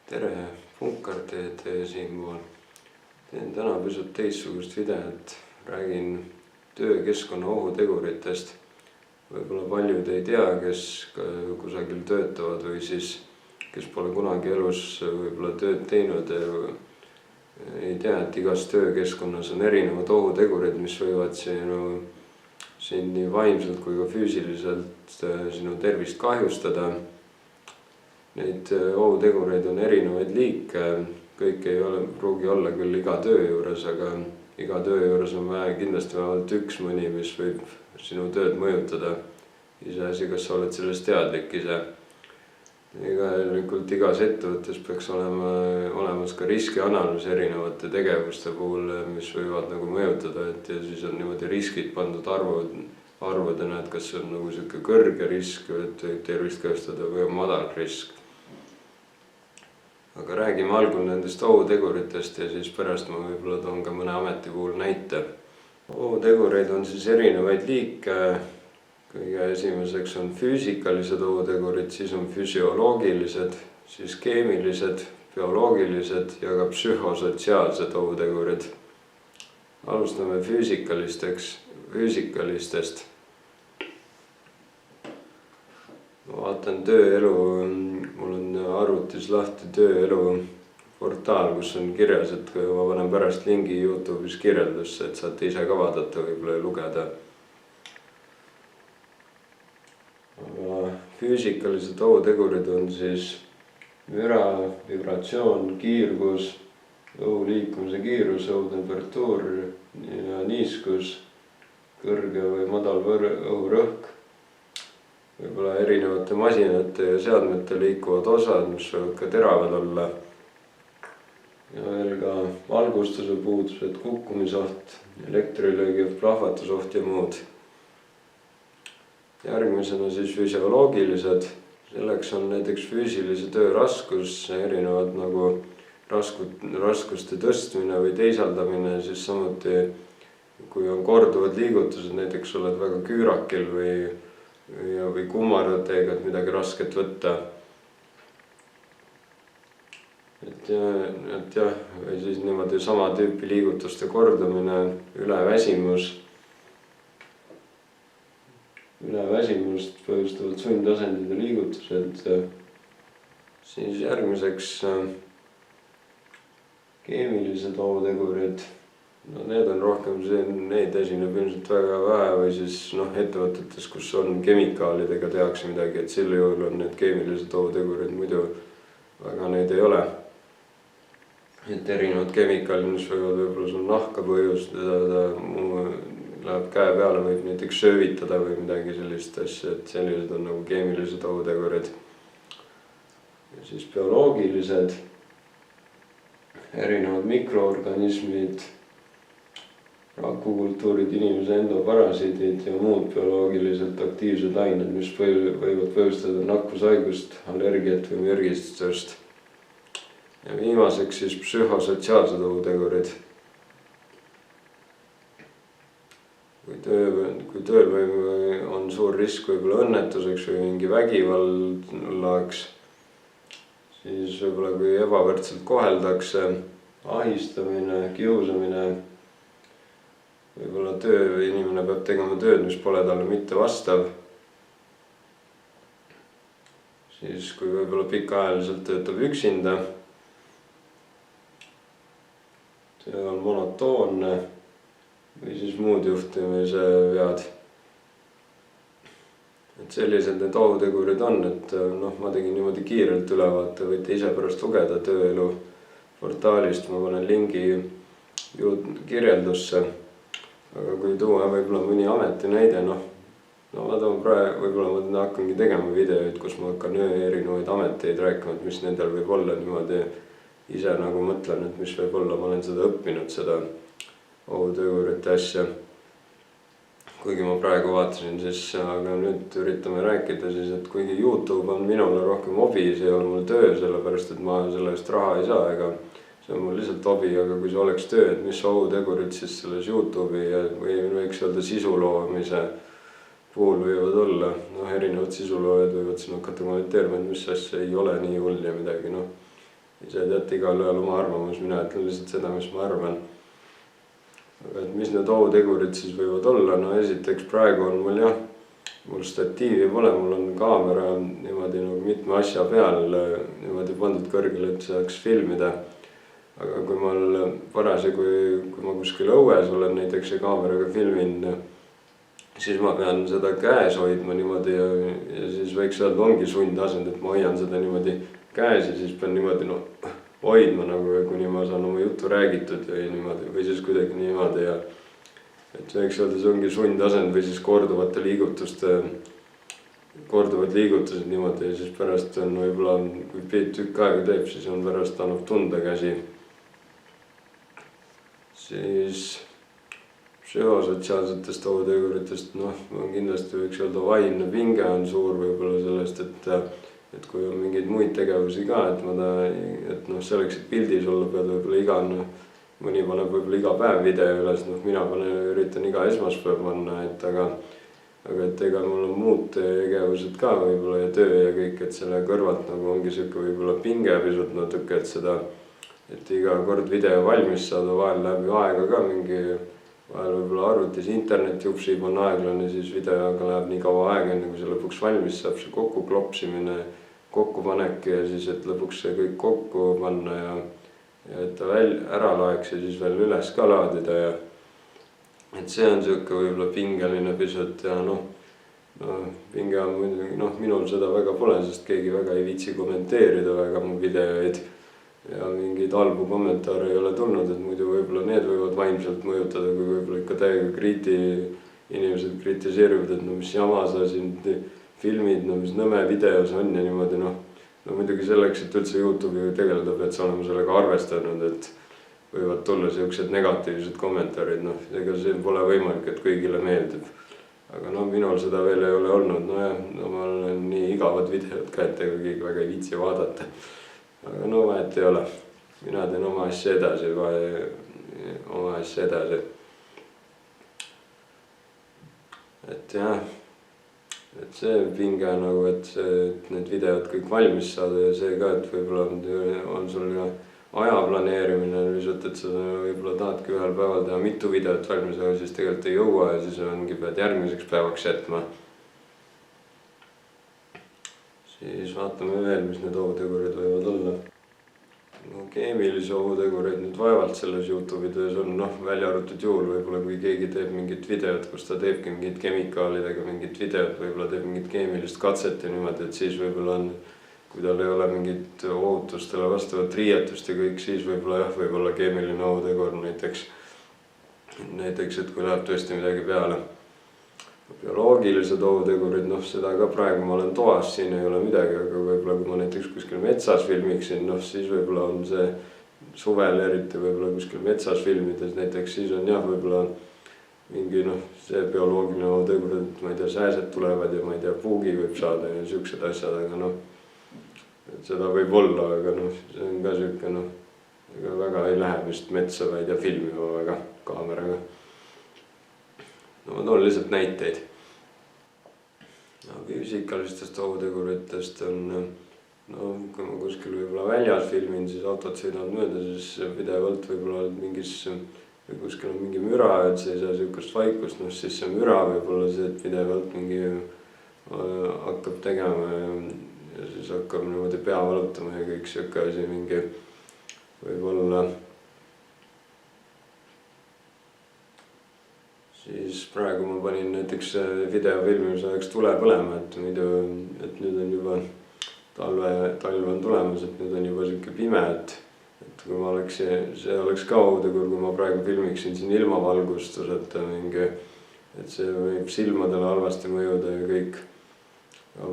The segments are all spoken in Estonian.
Tere, Funkar teed siinpool. Teen täna pisut teistsugust videot. Räägin töökeskkonna ohuteguritest. Võib-olla paljud ei tea, kes kusagil töötavad või siis kes pole kunagi elus võib-olla tööd teinud ja ei tea, et igas töökeskkonnas on erinevad ohutegurid, mis võivad siin nii vaimselt kui ka füüsiliselt sinu tervist kahjustada. Neid ohutegureid on erinevaid liike, kõik ei pruugi olla küll iga töö juures, aga iga töö juures on vaja kindlasti vähemalt üks mõni, mis võib sinu tööd mõjutada. Iseasi, kas sa oled sellest teadlik ise. Tegelikult igas ettevõttes peaks olemas ka riskianalüüs erinevate tegevuste puhul, mis võivad mõjutada, ja siis on niimoodi riskid pandud arvudena, et kas see on selline kõrge risk, et võib tervist kahjustada või on madal risk. Aga räägime algul nendest ohuteguritest ja siis pärast ma võib-olla toon ka mõne ameti puhul näite. Ohutegureid on siis erinevaid liike. Kõige esimeseks on füüsikalised ohutegurid, siis on füsioloogilised, siis keemilised, bioloogilised ja ka psühhosotsiaalsed ohutegurid. Alustame füüsikalistest. Ma vaatan tööelu, mul on arvutis lahti tööelu portaal, kus on kirjas, et ma panen pärast lingi YouTube'is kirjeldusse, et saate ise ka vaadata võib-olla ja lugeda. Füüsikalised ohutegurid on siis müra, vibratsioon, kiirgus, õhu liikumise kiirus, õhutemperatuur ja niiskus, kõrge või madal õhurõhk. Võib-olla erinevate masinate ja seadmete liikuvad osad, mis võivad ka teravad olla. Ja veel ka valgustuse puudused, kukkumisoht, elektrilöögi, plahvatusoht ja muud. Järgmisena siis füsioloogilised. Selleks on näiteks füüsilise töö raskus, erinevad raskuste tõstmine või teisaldamine, siis samuti kui on korduvad liigutused, näiteks oled väga küürakil või kummardad teiega, et midagi rasket võtta. Et jah, või siis niimoodi sama tüüpi liigutuste kordamine, üleväsimust põhjustavad sundasendid ja liigutused. Siis järgmiseks keemilised ohutegurid. Need on rohkem, neid esineb ilmselt väga vähe või siis ettevõtetes, kus on kemikaalidega tehakse midagi, et sel juhul on need keemilised ohutegurid, muidu väga neid ei ole. Et erinevad kemikaalid, mis võivad võib-olla sul nahka põhjustada, läheb käe peale, võib näiteks söövitada või midagi sellist asja, et sellised on keemilised ohutegurid. Ja siis bioloogilised, erinevad mikroorganismid, rakukultuurid, inimese endoparasiidid ja muud bioloogiliselt aktiivsed ained, mis võivad põhjustada nakkushaigust, allergiat või mürgistust. Ja viimaseks siis psühhosotsiaalsed ohutegurid. Kui tööl on suur risk võib-olla õnnetuseks või mingi vägivallaks, siis võib-olla kui ebavõrdselt koheldakse, ahistamine, kiusamine, võib-olla inimene peab tegema tööd, mis pole talle mitte vastav. Siis kui võib-olla pikaajaliselt töötab üksinda, töö on monotoonne või siis muud juhtimise vead. Et sellised need ohutegurid on, et ma tegin niimoodi kiirelt ülevaate, võite ise pärast lugeda tööelu portaalist, ma panen lingi kirjeldusse. Aga kui tuua võib-olla mõni ameti näide, võib-olla ma hakkangi tegema videoid, kus ma hakkan erinevaid ameteid rääkima, mis nendel võib olla niimoodi ise mõtlen, et mis võib olla, ma olen seda õppinud, seda ohutegurite asja. Kuigi ma praegu vaatasin, aga nüüd üritame rääkida siis, et kuigi YouTube on minule rohkem hobi, see ei ole mul töö, sellepärast et ma selle eest raha ei saa, ega see on mul lihtsalt hobi, aga kui see oleks töö, et mis ohutegurid siis selles YouTube'i või võiks öelda sisu loomise puhul võivad olla. Erinevad sisuloojad võivad siin hakata kommenteerima, et mis asja ei ole nii hull ja midagi. ise teate igal ühel oma arvamus, mina ütlen lihtsalt seda, mis ma arvan. Aga et mis need ohutegurid siis võivad olla, no esiteks praegu on mul mul statiivi pole, mul on kaamera niimoodi nagu mitme asja peal niimoodi pandud kõrgele, et saaks filmida. Aga kui mul parasjagu, kui ma kuskil õues olen näiteks ja kaameraga filmin, siis ma pean seda käes hoidma niimoodi ja siis võiks öelda, ongi sundasend, et ma hoian seda niimoodi käes ja siis pean niimoodi hoidma nagu, kuni ma saan oma juttu räägitud või niimoodi, või siis kuidagi niimoodi ja et võiks öelda, see ongi sundasend või siis korduvad liigutused niimoodi ja siis pärast on võib-olla, kui tükk aega teeb, siis on pärast annab tunda käsi. Siis psühhosotsiaalsetest ohuteguritest, kindlasti võiks öelda, vaimne pinge on suur võib-olla sellest, et kui on mingeid muid tegevusi ka, et selleks, et pildis olla, pead võib-olla mõni paneb võib-olla iga päev video üles, mina üritan iga esmaspäev panna, aga et ega mul on muud tegevused ka võib-olla ja töö ja kõik, et selle kõrvalt nagu ongi siuke võib-olla pinge pisut natuke, et iga kord video valmis saada, vahel läheb ju aega ka vahel võib-olla arvutis internet jupsib, on aeglane, siis videoga läheb nii kaua aega, enne kui see lõpuks valmis saab, see kokku klopsimine, kokkupanek ja siis, et lõpuks see kõik kokku panna ja et ta ära laeks ja siis veel üles ka laadida ja et see on siuke võib-olla pingeline pisut ja pinge on muidugi, minul seda väga pole, sest keegi väga ei viitsi kommenteerida väga mu videoid ja mingeid halbu kommentaare ei ole tulnud, et muidu võib-olla need võivad vaimselt mõjutada, kui võib-olla ikka täiega inimesed kritiseerivad, et mis jama sa siin filmid, mis nõme videos on ja niimoodi muidugi selleks, et üldse YouTube'i tegeleda, pead sa olema sellega arvestanud, et võivad tulla siuksed negatiivsed kommentaarid, ega see pole võimalik, et kõigile meeldib. Aga minul seda veel ei ole olnud, ma olen nii igavad videod ka, et ega keegi väga ei viitsi vaadata. Aga vahet ei ole, mina teen oma asja edasi, et jah. Et see pinge nagu, et need videod kõik valmis saada ja see ka, et võib-olla on sul aja planeerimine lihtsalt, et sa võib-olla tahadki ühel päeval teha mitu videot valmis, aga siis tegelikult ei jõua ja siis pead järgmiseks päevaks jätma. Siis vaatame veel, mis need ohutegurid võivad olla. Keemilisi ohutegureid nüüd vaevalt selles YouTube'i töös on, välja arvatud juhul võib-olla, kui keegi teeb mingit videot, kus ta teebki mingit kemikaalidega mingit videot, võib-olla teeb mingit keemilist katset ja niimoodi, et siis võib-olla on, kui tal ei ole mingit ohutustele vastavat riietust ja kõik, siis võib-olla keemiline ohutegur näiteks, et kui läheb tõesti midagi peale. Bioloogilised ohutegurid, seda ka praegu ma olen toas, siin ei ole midagi, aga võib-olla kui ma näiteks kuskil metsas filmiksin, siis võib-olla on see suvel eriti võib-olla kuskil metsas filmides näiteks, siis on võib-olla mingi see bioloogiline ohutegur, et ma ei tea, sääsed tulevad ja ma ei tea, puugi võib saada ja siuksed asjad, aga et seda võib olla, aga see on ka siuke ega väga ei lähe vist metsa, ma ei tea, filmima väga kaameraga. Ma toon lihtsalt näiteid. Füüsikalistest ohuteguritest on, kui ma kuskil võib-olla väljas filmin, siis autod sõidavad mööda, siis pidevalt võib-olla mingis, või kuskil on mingi müra, et see ei saa siukest vaikust, siis see müra võib-olla see, et pidevalt mingi hakkab tegema ja siis hakkab niimoodi pea valutama ja kõik siuke asi mingi võib-olla. Siis praegu ma panin näiteks video filmimise ajaks tule põlema, et nüüd on juba talv on tulemas, et nüüd on juba siuke pime, et kui ma see oleks ka ohutegur, kui ma praegu filmiksin siin ilmavalgustuseta mingi, et see võib silmadele halvasti mõjuda ja kõik.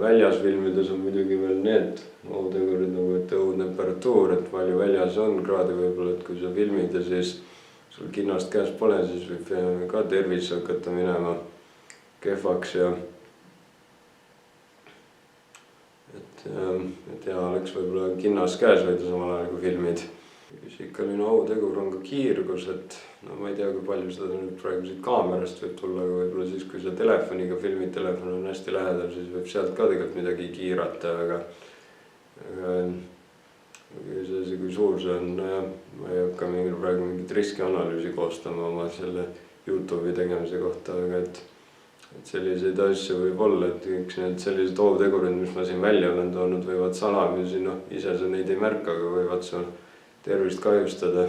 Väljas filmides on muidugi veel need ohutegurid nagu, et õhutemperatuur, et palju väljas on kraadi võib-olla, et kui sa filmid ja siis sul kinnast käes pole, siis võib ka tervis hakata minema kehvaks ja et hea oleks võib-olla kinnas käes hoida samal ajal kui filmid. Füüsikaline ohutegur on ka kiirgus, et ma ei tea, kui palju seda nüüd praegu siit kaamerast võib tulla, aga võib-olla siis, kui sa telefoniga filmid, telefon on hästi lähedal, siis võib sealt ka tegelikult midagi kiirata, aga kui sa see, kui suur see on, ma ei hakka praegu mingit riskianalüüsi koostama oma selle YouTube'i tegemise kohta, aga et selliseid asju võib olla, et üks need sellised ohutegurid, mis ma siin välja olen toonud, võivad salamisi, ise sa neid ei märka, aga võivad sul tervist kahjustada.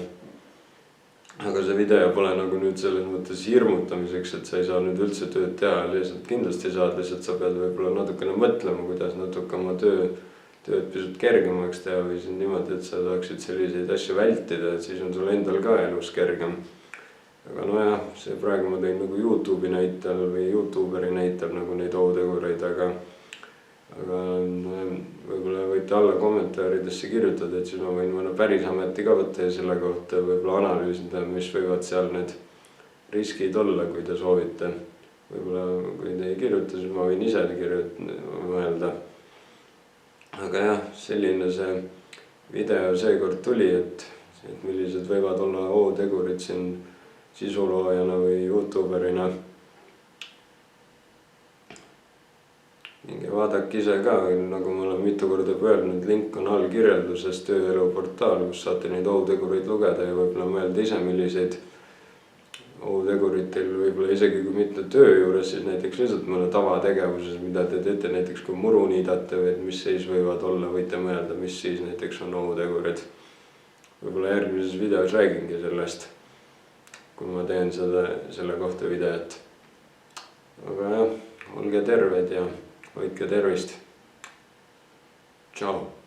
Aga see video pole nagu nüüd selles mõttes hirmutamiseks, et sa ei saa nüüd üldse tööd teha, lihtsalt kindlasti saad, lihtsalt sa pead võib-olla natukene mõtlema, kuidas natuke oma tööd pisut kergemaks teha või siin niimoodi, et sa saaksid selliseid asju vältida, et siis on sul endal ka elus kergem. Aga nojah, see praegu ma tõin nagu YouTube'i näitel või YouTuberi näitel nagu neid ohutegureid, aga võib-olla võite alla kommentaaridesse kirjutada, et siis ma võin mõne päris ameti ka võtta ja selle kohta võib-olla analüüsida, mis võivad seal need riskid olla, kui te soovite. Võib-olla kui te ei kirjuta, siis ma võin ise mõelda. Aga jah, selline see video seekord tuli, et millised võivad olla ohutegurid siin sisuloojana või YouTuberina. Minge vaadake ise ka, nagu ma olen mitu korda öelnud, link on all kirjelduses Tööelu portaal, kus saate neid ohutegureid lugeda ja võib-olla mõelda ise, milliseid ohutegurid teil võib-olla isegi kui mitte töö juures, siis näiteks lihtsalt mõne tavategevuses, mida te teete, näiteks kui muru niidate või mis siis võivad olla, võite mõelda, mis siis näiteks on ohutegurid. Võib-olla järgmises videos räägingi sellest, kui ma teen selle kohta videot. Aga jah, olge terved ja hoidke tervist. Tšau!